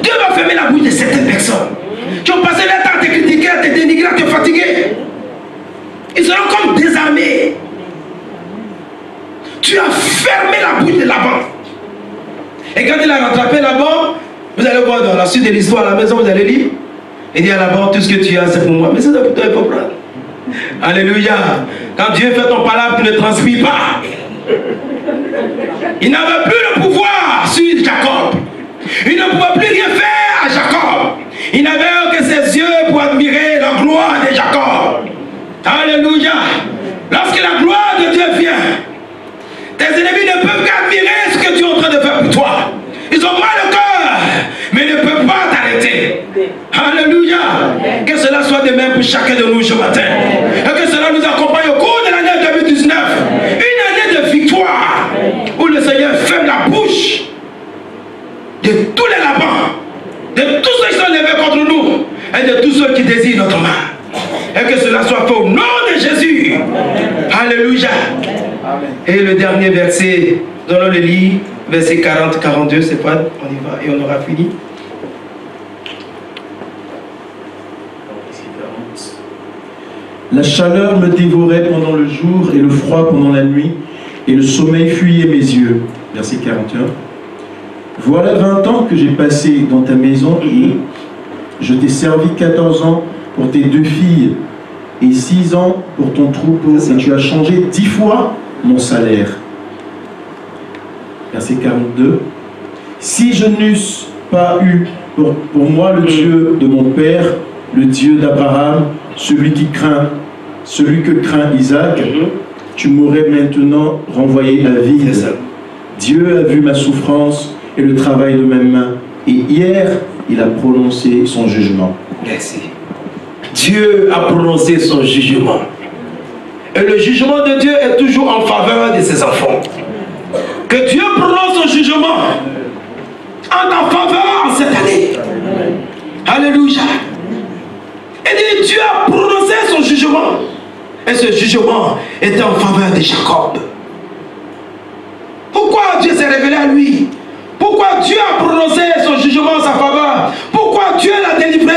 Dieu va fermer la bouche de certaines personnes qui ont passé leur temps à te critiquer, à te dénigrer, à te fatiguer. Ils seront comme désarmés. Tu as fermé la bouche de Laban. Et quand il a rattrapé Laban, vous allez voir dans la suite de l'histoire à la maison, vous allez lire. Il dit à Laban, tout ce que tu as, c'est pour moi. Mais c'est pour toi, il faut prendre. Alléluia. Quand Dieu fait ton palabre, tu ne transpires pas. Il n'avait plus le pouvoir sur Jacob. Il ne pouvait plus rien faire à Jacob. Il n'avait que ses yeux pour admirer la gloire de Jacob. Alléluia. Lorsque la gloire de Dieu vient, tes ennemis ne peuvent qu'admirer ce que tu es en train de faire pour toi. Ils ont mal au cœur, mais ils ne peuvent pas t'arrêter. Alléluia. Que cela soit de même pour chacun de nous ce matin. Et que cela nous accompagne au cours de l'année 2019. Une année de victoire où le Seigneur ferme la bouche de tous les Labans, de tous ceux qui sont levés contre nous et de tous ceux qui désirent notre mal. Et que cela soit fait au nom de Jésus. Alléluia. Et le dernier verset, nous allons le lire, verset 40-42, c'est pas, on y va et on aura fini. La chaleur me dévorait pendant le jour et le froid pendant la nuit, et le sommeil fuyait mes yeux. Verset 41. Voilà 20 ans que j'ai passé dans ta maison, et je t'ai servi 14 ans pour tes 2 filles, et 6 ans pour ton troupeau, et tu as changé 10 fois mon salaire. Verset 42. Si je n'eusse pas eu pour moi le Dieu de mon père, le Dieu d'Abraham, celui que craint Isaac, tu m'aurais maintenant renvoyé à vide. Dieu a vu ma souffrance et le travail de mes mains, et hier il a prononcé son jugement. Merci. Dieu a prononcé son jugement. Et le jugement de Dieu est toujours en faveur de ses enfants. Que Dieu prononce son jugement en ta faveur en cette année. Alléluia. Et Dieu a prononcé son jugement. Et ce jugement était en faveur de Jacob. Pourquoi Dieu s'est révélé à lui? Pourquoi Dieu a prononcé son jugement en sa faveur? Pourquoi Dieu l'a délivré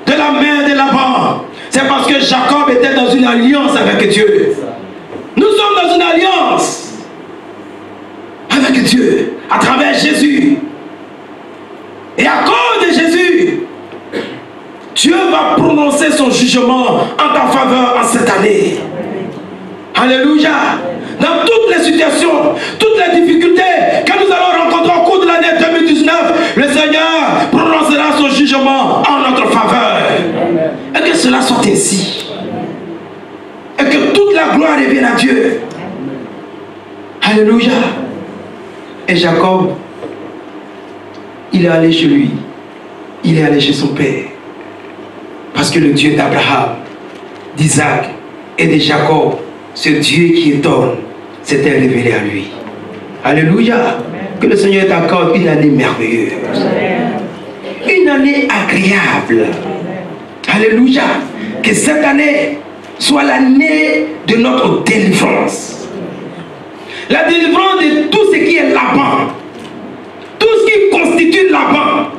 de la main de Laban? C'est parce que Jacob était dans une alliance avec Dieu. Nous sommes dans une alliance avec Dieu à travers Jésus. Et à cause de Jésus, Dieu va prononcer son jugement en ta faveur en cette année. Alléluia. Dans toutes les situations, toutes les difficultés que nous allons rencontrer au cours de l'année 2019, le Seigneur prononcera son jugement en notre faveur. Et que cela soit ainsi. Et que toute la gloire revienne à Dieu. Alléluia. Et Jacob, il est allé chez lui. Il est allé chez son père. Parce que le Dieu d'Abraham, d'Isaac et de Jacob, ce Dieu qui étonne, s'était révélé à lui. Alléluia. Que le Seigneur t'accorde une année merveilleuse. Une année agréable. Alléluia. Que cette année soit l'année de notre délivrance. La délivrance de tout ce qui est Laban. Tout ce qui constitue Laban.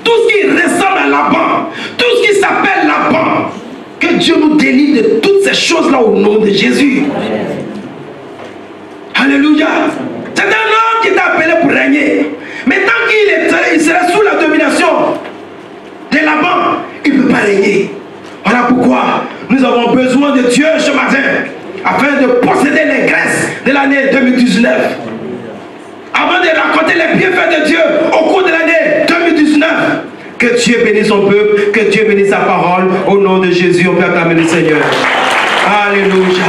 Tout ce qui ressemble à Laban. Tout ce qui s'appelle Laban. Que Dieu nous délivre de toutes ces choses-là au nom de Jésus. Alléluia. C'est un homme qui t'a appelé pour régner. Mais tant qu'il sera sous la domination de Laban, il ne peut pas régner. Voilà pourquoi nous avons besoin de Dieu ce matin, afin de posséder les grâces de l'année 2019. Avant de raconter les bienfaits de Dieu au cours de l'année 2019. Que Dieu bénisse son peuple, que Dieu bénisse sa parole. Au nom de Jésus, on peut acclamer le Seigneur. Alléluia.